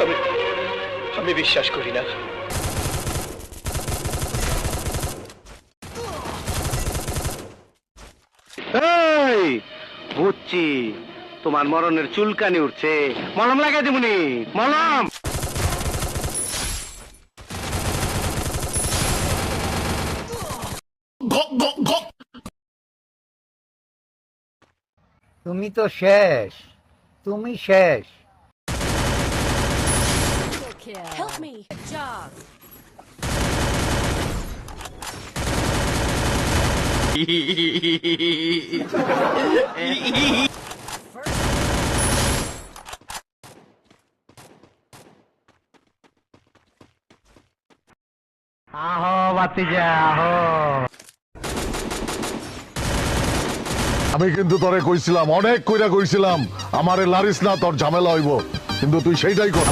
আমি আমি বিশ্বাস করি না। এই বুঝছি, তোমার মরণের চুলকানি উঠছে, মলম লাগাই দেবনি, মলম। তুমি তো শেষ, তুমি শেষ। Help me. Job. আহো বাতিজা আহো। আমি কিন্তু তোরে কইছিলাম, অনেক কইরা কইছিলাম আমারে লারিস না, তোর ঝামেলা হইব, কিন্তু তুই সেইটাই কর।